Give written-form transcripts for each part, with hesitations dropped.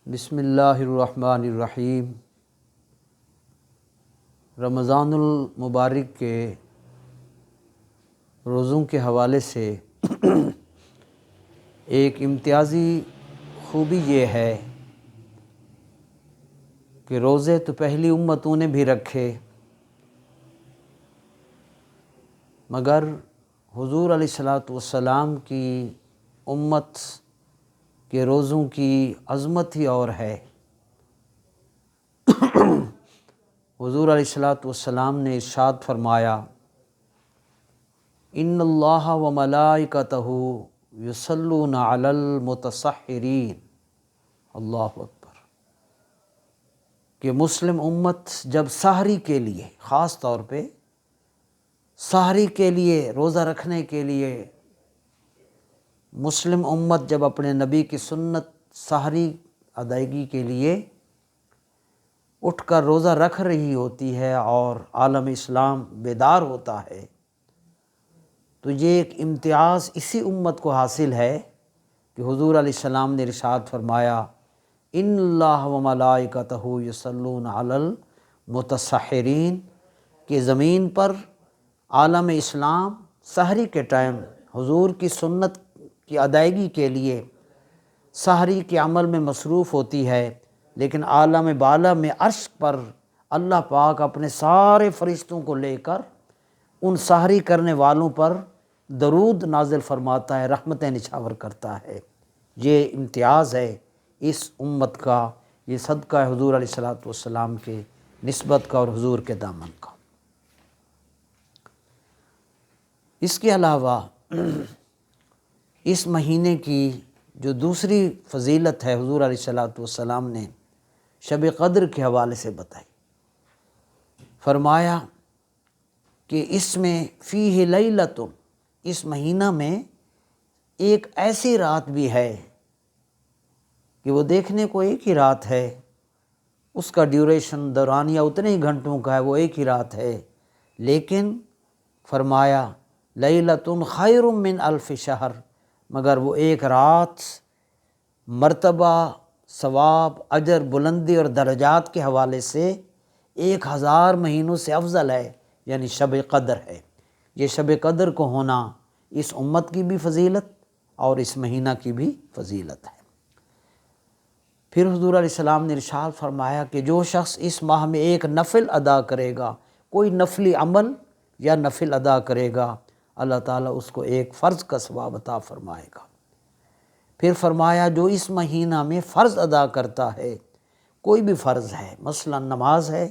بسم اللہ الرحمن الرحیم۔ رمضان المبارک کے روزوں کے حوالے سے ایک امتیازی خوبی یہ ہے کہ روزے تو پہلی امتوں نے بھی رکھے، مگر حضور علیہ الصلوۃ والسلام کی امت کے روزوں کی عظمت ہی اور ہے۔ حضور علیہ الصلوۃ والسلام نے ارشاد فرمایا، ان اللہ و ملائکتہ یصلون علی المتصحرین، اللہ اکبر، کہ مسلم امت جب سحری کے لیے، خاص طور پہ سحری کے لیے، روزہ رکھنے کے لیے مسلم امت جب اپنے نبی کی سنت سحری ادائیگی کے لیے اٹھ کر روزہ رکھ رہی ہوتی ہے اور عالم اسلام بیدار ہوتا ہے، تو یہ ایک امتیاز اسی امت کو حاصل ہے کہ حضور علیہ السلام نے ارشاد فرمایا، ان اللہ و ملائکتہ یصلون علی المتصحرین، کہ زمین پر عالم اسلام سحری کے ٹائم حضور کی سنت کی ادائیگی کے لیے سحری کے عمل میں مصروف ہوتی ہے، لیکن عالم بالا میں عرش پر اللہ پاک اپنے سارے فرشتوں کو لے کر ان سحری کرنے والوں پر درود نازل فرماتا ہے، رحمتیں نچھاور کرتا ہے۔ یہ امتیاز ہے اس امت کا، یہ صدقہ ہے حضور علیہ الصلوۃ والسلام کے نسبت کا اور حضور کے دامن کا۔ اس کے علاوہ اس مہینے کی جو دوسری فضیلت ہے حضور علیہ الصلوۃ والسلام نے شب قدر کے حوالے سے بتائی، فرمایا کہ اس میں فیہ لیلۃ، اس مہینہ میں ایک ایسی رات بھی ہے کہ وہ دیکھنے کو ایک ہی رات ہے، اس کا ڈیوریشن دورانیہ اتنے ہی گھنٹوں کا ہے، وہ ایک ہی رات ہے، لیکن فرمایا لیلۃ خیر من الف شہر، مگر وہ ایک رات مرتبہ، ثواب، اجر، بلندی اور درجات کے حوالے سے 1000 مہینوں سے افضل ہے، یعنی شب قدر ہے۔ یہ شب قدر کو ہونا اس امت کی بھی فضیلت اور اس مہینہ کی بھی فضیلت ہے۔ پھر حضور علیہ السلام نے ارشاد فرمایا کہ جو شخص اس ماہ میں ایک نفل ادا کرے گا، کوئی نفلی عمل یا نفل ادا کرے گا، اللہ تعالیٰ اس کو ایک فرض کا ثواب عطا فرمائے گا۔ پھر فرمایا جو اس مہینہ میں فرض ادا کرتا ہے، کوئی بھی فرض ہے، مثلا نماز ہے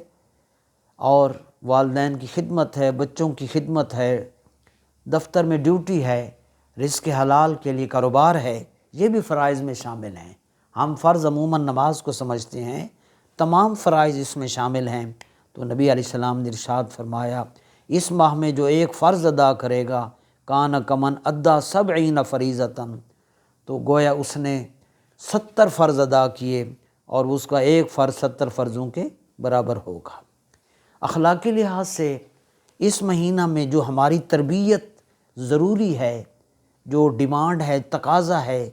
اور والدین کی خدمت ہے، بچوں کی خدمت ہے، دفتر میں ڈیوٹی ہے، رزق حلال کے لیے کاروبار ہے، یہ بھی فرائض میں شامل ہیں۔ ہم فرض عموماً نماز کو سمجھتے ہیں، تمام فرائض اس میں شامل ہیں، تو نبی علیہ السلام نے ارشاد فرمایا اس ماہ میں جو ایک فرض ادا کرے گا، کان کمن ادا 70 فریضۃ، تو گویا اس نے 70 فرض ادا کیے اور اس کا ایک فرض 70 فرضوں کے برابر ہوگا۔ اخلاقی لحاظ سے اس مہینہ میں جو ہماری تربیت ضروری ہے، جو ڈیمانڈ ہے، تقاضا ہے،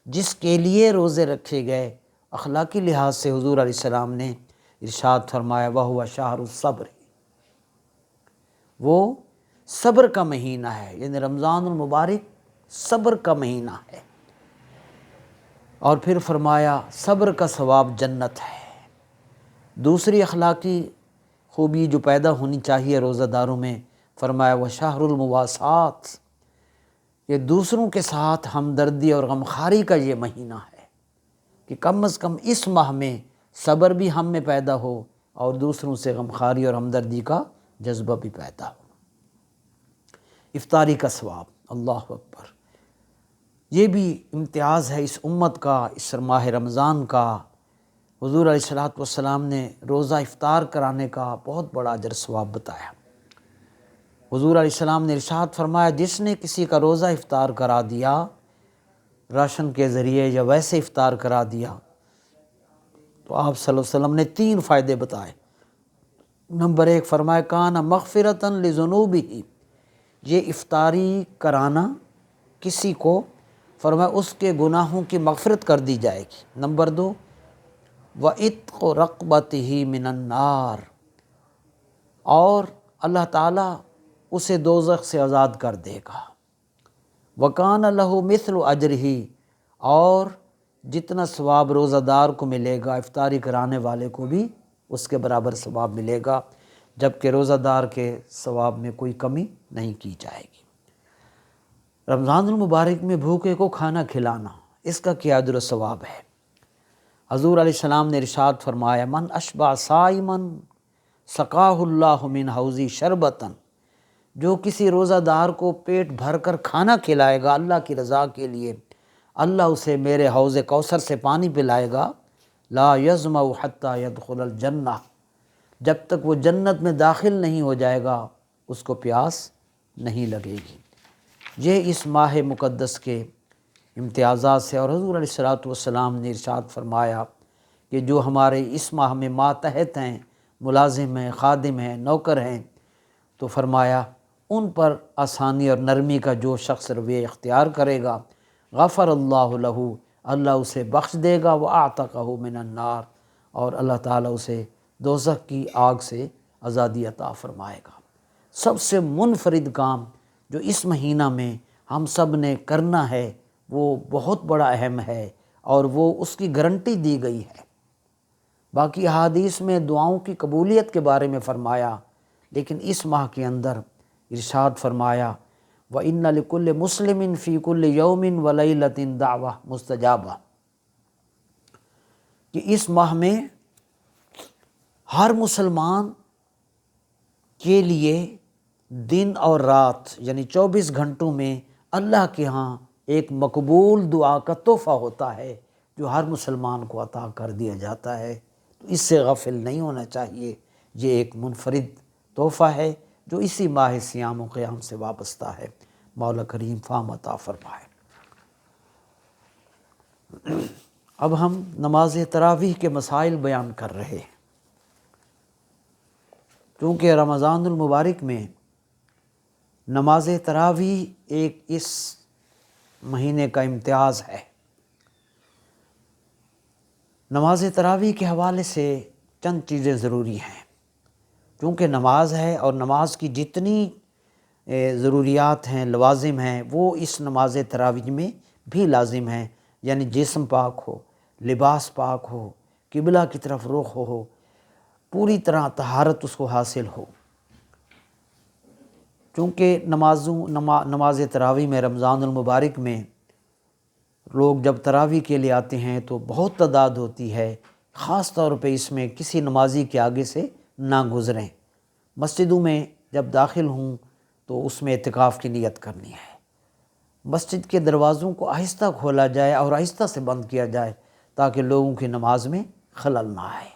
جس کے لیے روزے رکھے گئے، اخلاقی لحاظ سے حضور علیہ السلام نے ارشاد فرمایا وَهُوَ شَهْرُ الصَّبْرِ، وہ صبر کا مہینہ ہے، یعنی رمضان المبارک صبر کا مہینہ ہے۔ اور پھر فرمایا صبر کا ثواب جنت ہے۔ دوسری اخلاقی خوبی جو پیدا ہونی چاہیے روزہ داروں میں، فرمایا وَشَهْرُ الْمُوَاسَاةِ، یہ دوسروں کے ساتھ ہمدردی اور غمخواری کا یہ مہینہ ہے کہ کم از کم اس ماہ میں صبر بھی ہم میں پیدا ہو اور دوسروں سے غمخواری اور ہمدردی کا جذبہ بھی پیدا ہو۔ افطاری کا ثواب، اللہ اکبر، یہ بھی امتیاز ہے اس امت کا، اس ماہ رمضان کا۔ حضور علیہ الصلوۃ والسلام نے روزہ افطار کرانے کا بہت بڑا اجر ثواب بتایا۔ حضور علیہ السلام نے ارشاد فرمایا جس نے کسی کا روزہ افطار کرا دیا، راشن کے ذریعے یا ویسے افطار کرا دیا، تو آپ صلی اللہ علیہ وسلم نے 3 فائدے بتائے۔ نمبر 1 فرمایا کان مغفرۃ لذنوبہ، یہ افطاری کرانا کسی کو، فرمایا اس کے گناہوں کی مغفرت کر دی جائے گی۔ نمبر 2 وَعِتْقُ رَقْبَتِهِ مِنَ النَّارِ، اور اللہ تعالیٰ اسے دوزخ سے آزاد کر دے گا۔ وَكَانَ لَهُ مِثْلُ أَجْرِهِ، اور جتنا ثواب روزہ دار کو ملے گا افطاری کرانے والے کو بھی اس کے برابر ثواب ملے گا، جبکہ روزہ دار کے ثواب میں کوئی کمی نہیں کی جائے گی۔ رمضان المبارک میں بھوکے کو کھانا کھلانا، اس کا کیا اجر و ثواب ہے؟ حضور علیہ السلام نے ارشاد فرمایا، من اشبع صائمن سقاہ اللہ من حوضی شربتن، جو کسی روزہ دار کو پیٹ بھر کر کھانا کھلائے گا اللہ کی رضا کے لیے، اللہ اسے میرے حوض کوثر سے پانی پلائے گا، لا یظمأ حتی یدخل الجنہ، جب تک وہ جنت میں داخل نہیں ہو جائے گا اس کو پیاس نہیں لگے گی۔ یہ اس ماہ مقدس کے امتیازات سے، اور حضور علیہ والسلام نے ارشاد فرمایا کہ جو ہمارے اس ماہ میں ماتحت ہیں، ملازم ہیں، خادم ہیں، نوکر ہیں، تو فرمایا ان پر آسانی اور نرمی کا جو شخص رویہ اختیار کرے گا، غفر اللہ لہ، اللہ اسے بخش دے گا، وَأَعْتَقَهُ مِنَ النَّارِ، اور اللہ تعالیٰ اسے دوزخ کی آگ سے آزادی عطا فرمائے گا۔ سب سے منفرد کام جو اس مہینہ میں ہم سب نے کرنا ہے وہ بہت بڑا اہم ہے، اور وہ اس کی گارنٹی دی گئی ہے۔ باقی احادیث میں دعاؤں کی قبولیت کے بارے میں فرمایا، لیکن اس ماہ کے اندر ارشاد فرمایا، وَإِنَّ لِكُلِّ مُسْلِمٍ فِي كُلِّ يَوْمٍ وَلَيْلَةٍ دَعْوَةٌ مُسْتَجَابَةٌ، کہ اس ماہ میں ہر مسلمان کے لیے دن اور رات یعنی 24 گھنٹوں میں اللہ کے ہاں ایک مقبول دعا کا تحفہ ہوتا ہے جو ہر مسلمان کو عطا کر دیا جاتا ہے، تو اس سے غافل نہیں ہونا چاہیے۔ یہ ایک منفرد تحفہ ہے جو اسی ماہ صیام و قیام سے وابستہ ہے۔ مولا کریم فہم عطا فرمائے۔ اب ہم نماز تراویح کے مسائل بیان کر رہے ہیں، کیونکہ رمضان المبارک میں نماز تراویح ایک اس مہینے کا امتیاز ہے۔ نماز تراویح کے حوالے سے چند چیزیں ضروری ہیں، کیونکہ نماز ہے اور نماز کی جتنی ضروریات ہیں، لوازم ہیں، وہ اس نماز تراویح میں بھی لازم ہیں، یعنی جسم پاک ہو، لباس پاک ہو، قبلہ کی طرف رخ ہو، پوری طرح طہارت اس کو حاصل ہو۔ چونکہ نماز تراویح میں رمضان المبارک میں لوگ جب تراویح کے لیے آتے ہیں تو بہت تعداد ہوتی ہے، خاص طور پہ اس میں کسی نمازی کے آگے سے نہ گزریں۔ مسجدوں میں جب داخل ہوں تو اس میں اعتکاف کی نیت کرنی ہے۔ مسجد کے دروازوں کو آہستہ کھولا جائے اور آہستہ سے بند کیا جائے تاکہ لوگوں کی نماز میں خلل نہ آئے۔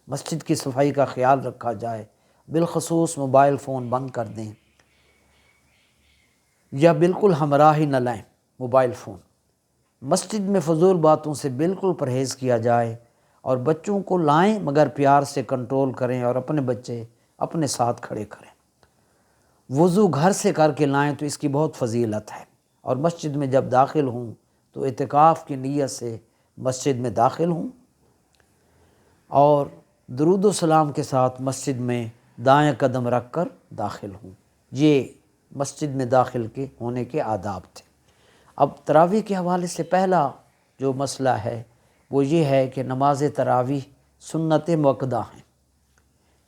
مسجد کی صفائی کا خیال رکھا جائے، بالخصوص موبائل فون بند کر دیں یا بالکل ہمراہ ہی نہ لائیں موبائل فون۔ مسجد میں فضول باتوں سے بالکل پرہیز کیا جائے، اور بچوں کو لائیں مگر پیار سے کنٹرول کریں اور اپنے بچے اپنے ساتھ کھڑے کریں۔ وضو گھر سے کر کے لائیں تو اس کی بہت فضیلت ہے، اور مسجد میں جب داخل ہوں تو اعتکاف کی نیت سے مسجد میں داخل ہوں، اور درود و سلام کے ساتھ مسجد میں دائیں قدم رکھ کر داخل ہوں۔ یہ مسجد میں داخل کے ہونے کے آداب تھے۔ اب تراویح کے حوالے سے پہلا جو مسئلہ ہے وہ یہ ہے کہ نماز تراویح سنت مؤکدہ ہیں۔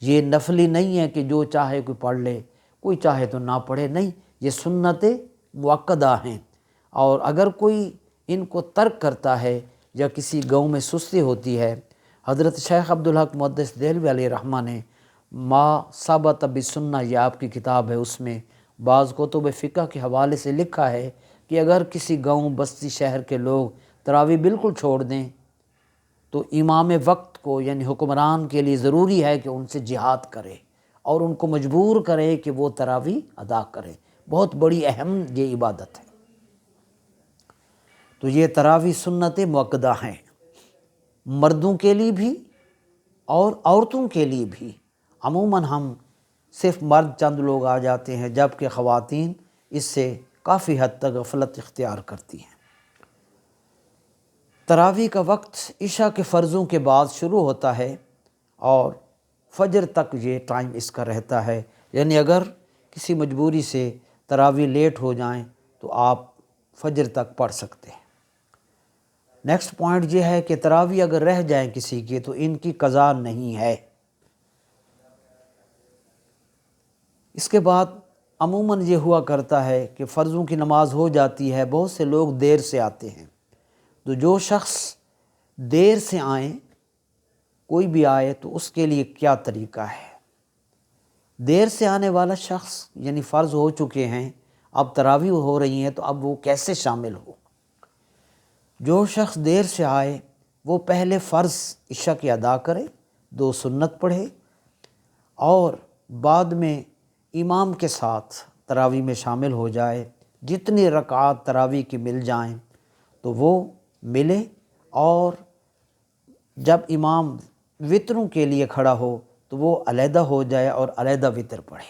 یہ نفلی نہیں ہے کہ جو چاہے کوئی پڑھ لے، کوئی چاہے تو نہ پڑھے، نہیں، یہ سنت مؤکدہ ہیں، اور اگر کوئی ان کو ترک کرتا ہے یا کسی گاؤں میں سستی ہوتی ہے، حضرت شیخ عبدالحق محدث دہلوی علیہ رحمہ نے ما ثبت بسنہ، یہ آپ کی کتاب ہے، اس میں بعض کتب فقہ کے حوالے سے لکھا ہے کہ اگر کسی گاؤں بستی شہر کے لوگ تراویح بالکل چھوڑ دیں تو امام وقت کو یعنی حکمران کے لیے ضروری ہے کہ ان سے جہاد کرے اور ان کو مجبور کرے کہ وہ تراویح ادا کرے۔ بہت بڑی اہم یہ عبادت ہے۔ تو یہ تراویح سنت مؤکدہ ہیں، مردوں کے لیے بھی اور عورتوں کے لیے بھی۔ عموماً ہم صرف مرد چند لوگ آ جاتے ہیں، جبکہ خواتین اس سے کافی حد تک غفلت اختیار کرتی ہیں۔ تراویح کا وقت عشاء کے فرضوں کے بعد شروع ہوتا ہے اور فجر تک یہ ٹائم اس کا رہتا ہے، یعنی اگر کسی مجبوری سے تراویح لیٹ ہو جائیں تو آپ فجر تک پڑھ سکتے ہیں۔ نیکسٹ پوائنٹ یہ ہے کہ تراویح اگر رہ جائیں کسی کی تو ان کی قضا نہیں ہے۔ اس کے بعد عموماً یہ ہوا کرتا ہے کہ فرضوں کی نماز ہو جاتی ہے، بہت سے لوگ دیر سے آتے ہیں، تو جو شخص دیر سے آئیں، کوئی بھی آئے تو اس کے لیے کیا طریقہ ہے؟ دیر سے آنے والا شخص یعنی فرض ہو چکے ہیں، اب تراویح ہو رہی ہیں، تو اب وہ کیسے شامل ہو؟ جو شخص دیر سے آئے وہ پہلے فرض عشاء کی ادا کرے، 2 سنت پڑھے، اور بعد میں امام کے ساتھ تراویح میں شامل ہو جائے۔ جتنی رکعات تراویح کی مل جائیں تو وہ ملے، اور جب امام وطروں کے لیے کھڑا ہو تو وہ علیحدہ ہو جائے اور علیحدہ وطر پڑھے۔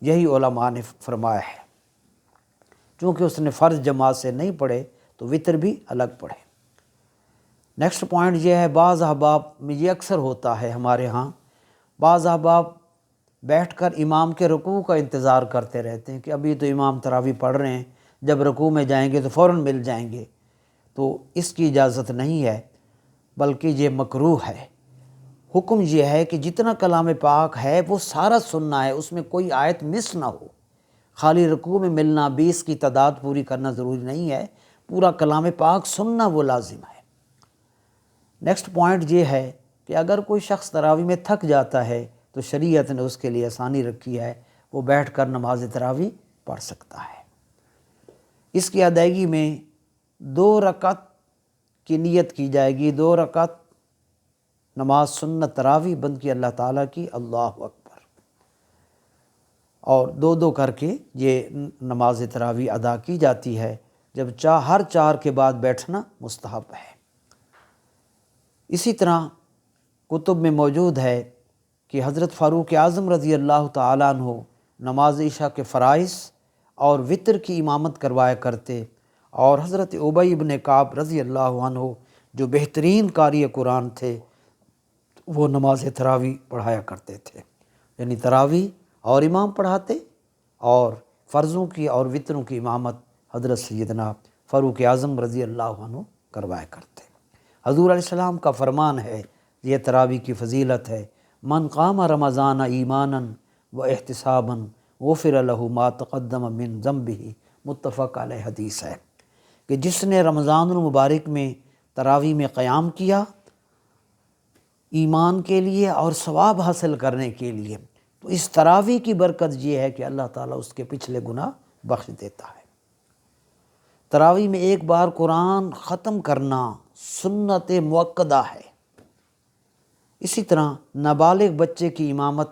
یہی علماء نے فرمایا ہے، چونکہ اس نے فرض جماعت سے نہیں پڑھے تو وطر بھی الگ پڑھے۔ نیکسٹ پوائنٹ یہ ہے، بعض احباب میں یہ اکثر ہوتا ہے ہمارے ہاں، بعض احباب بیٹھ کر امام کے رکوع کا انتظار کرتے رہتے ہیں کہ ابھی تو امام تراویح پڑھ رہے ہیں، جب رکوع میں جائیں گے تو فوراً مل جائیں گے، تو اس کی اجازت نہیں ہے، بلکہ یہ مکروہ ہے۔ حکم یہ ہے کہ جتنا کلام پاک ہے وہ سارا سننا ہے، اس میں کوئی آیت مس نہ ہو۔ خالی رکوع میں ملنا، 20 کی تعداد پوری کرنا ضروری نہیں ہے، پورا کلام پاک سننا وہ لازم ہے۔ نیکسٹ پوائنٹ یہ ہے کہ اگر کوئی شخص تراویح میں تھک جاتا ہے تو شریعت نے اس کے لیے آسانی رکھی ہے، وہ بیٹھ کر نماز تراویح پڑھ سکتا ہے۔ اس کی ادائیگی میں 2 رکعت کی نیت کی جائے گی، 2 رکعت نماز سنت تراویح بند کی اللہ تعالیٰ کی، اللہ اکبر، اور 2 کر کے یہ نماز تراویح ادا کی جاتی ہے، جب ہر 4 کے بعد بیٹھنا مستحب ہے۔ اسی طرح کتب میں موجود ہے کہ حضرت فاروق اعظم رضی اللہ تعالیٰ عنہ نماز عشاء کے فرائض اور وطر کی امامت کروایا کرتے، اور حضرت ابی بن کعب رضی اللہ عنہ جو بہترین قاری قرآن تھے، وہ نماز تراویح پڑھایا کرتے تھے، یعنی تراویح اور امام پڑھاتے، اور فرضوں کی اور وطروں کی امامت حضرت سیدنا فاروق اعظم رضی اللہ عنہ کروایا کرتے۔ حضور علیہ السلام کا فرمان ہے، یہ تراویح کی فضیلت ہے، من قام رمضان ایمانا و احتسابا غفر له ما تقدم من ذنبہ، متفق علیہ حدیث ہے کہ جس نے رمضان المبارک میں تراویح میں قیام کیا ایمان کے لیے اور ثواب حاصل کرنے کے لیے، تو اس تراویح کی برکت یہ ہے کہ اللہ تعالیٰ اس کے پچھلے گناہ بخش دیتا ہے۔ تراویح میں ایک بار قرآن ختم کرنا سنت مؤکدہ ہے۔ اسی طرح نابالغ بچے کی امامت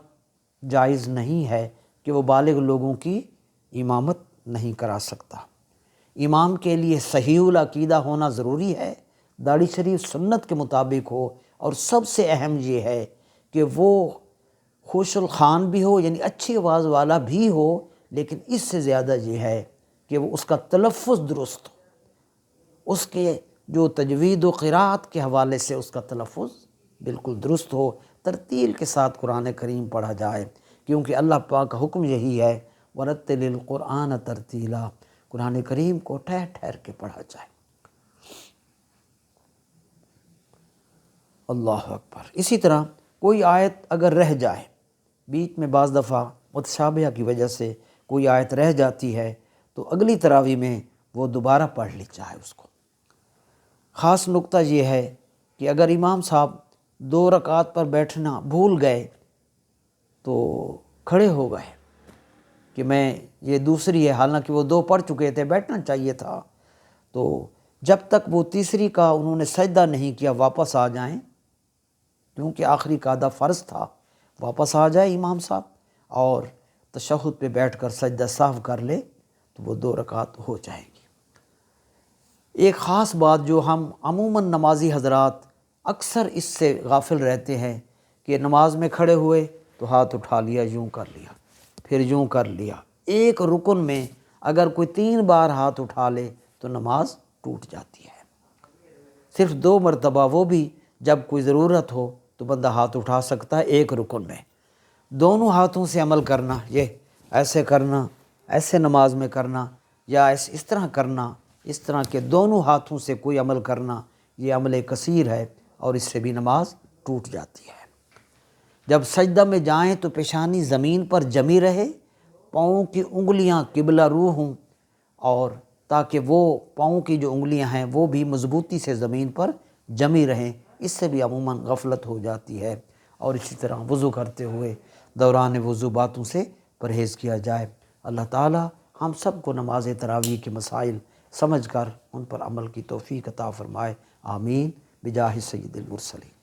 جائز نہیں ہے کہ وہ بالغ لوگوں کی امامت نہیں کرا سکتا۔ امام کے لیے صحیح العقیدہ ہونا ضروری ہے، داڑھی شریف سنت کے مطابق ہو، اور سب سے اہم یہ ہے کہ وہ خوش الخوان بھی ہو، یعنی اچھی آواز والا بھی ہو، لیکن اس سے زیادہ یہ ہے کہ وہ اس کا تلفظ درست ہو، اس کے جو تجوید و قرات کے حوالے سے اس کا تلفظ بالکل درست ہو، ترتیل کے ساتھ قرآن کریم پڑھا جائے، کیونکہ اللہ پاک کا حکم یہی ہے، وَرَتِّلِ الْقُرْآنَ تَرْتِیلًا، قرآن کریم کو ٹھہر ٹھہر کے پڑھا جائے۔ اللہ اکبر۔ اسی طرح کوئی آیت اگر رہ جائے، بیچ میں بعض دفعہ متشابہہ کی وجہ سے کوئی آیت رہ جاتی ہے، تو اگلی تراویح میں وہ دوبارہ پڑھ لی جائے اس کو۔ خاص نقطہ یہ ہے کہ اگر امام صاحب 2 رکعات پر بیٹھنا بھول گئے تو کھڑے ہو گئے کہ میں یہ دوسری ہے، حالانکہ وہ 2 پڑھ چکے تھے، بیٹھنا چاہیے تھا، تو جب تک وہ تیسری کا انہوں نے سجدہ نہیں کیا واپس آ جائیں، کیونکہ آخری قاعدہ فرض تھا، واپس آ جائے امام صاحب اور تشہد پہ بیٹھ کر سجدہ سہو کر لے تو وہ 2 رکعت ہو جائیں گی۔ ایک خاص بات جو ہم عموماً نمازی حضرات اکثر اس سے غافل رہتے ہیں کہ نماز میں کھڑے ہوئے تو ہاتھ اٹھا لیا، یوں کر لیا، پھر یوں کر لیا۔ ایک رکن میں اگر کوئی 3 بار ہاتھ اٹھا لے تو نماز ٹوٹ جاتی ہے۔ صرف 2 مرتبہ، وہ بھی جب کوئی ضرورت ہو تو بندہ ہاتھ اٹھا سکتا ہے ایک رکن میں۔ دونوں ہاتھوں سے عمل کرنا، یہ ایسے کرنا، ایسے نماز میں کرنا، یا اس طرح کرنا، اس طرح کے دونوں ہاتھوں سے کوئی عمل کرنا، یہ عمل کثیر ہے اور اس سے بھی نماز ٹوٹ جاتی ہے۔ جب سجدہ میں جائیں تو پیشانی زمین پر جمی رہے، پاؤں کی انگلیاں قبلہ رو ہوں، اور تاکہ وہ پاؤں کی جو انگلیاں ہیں وہ بھی مضبوطی سے زمین پر جمی رہیں، اس سے بھی عموماً غفلت ہو جاتی ہے۔ اور اسی طرح وضو کرتے ہوئے دوران وضو باتوں سے پرہیز کیا جائے۔ اللہ تعالی ہم سب کو نماز تراویح کے مسائل سمجھ کر ان پر عمل کی توفیق عطا فرمائے، آمین، بجاہ سید المرسلین۔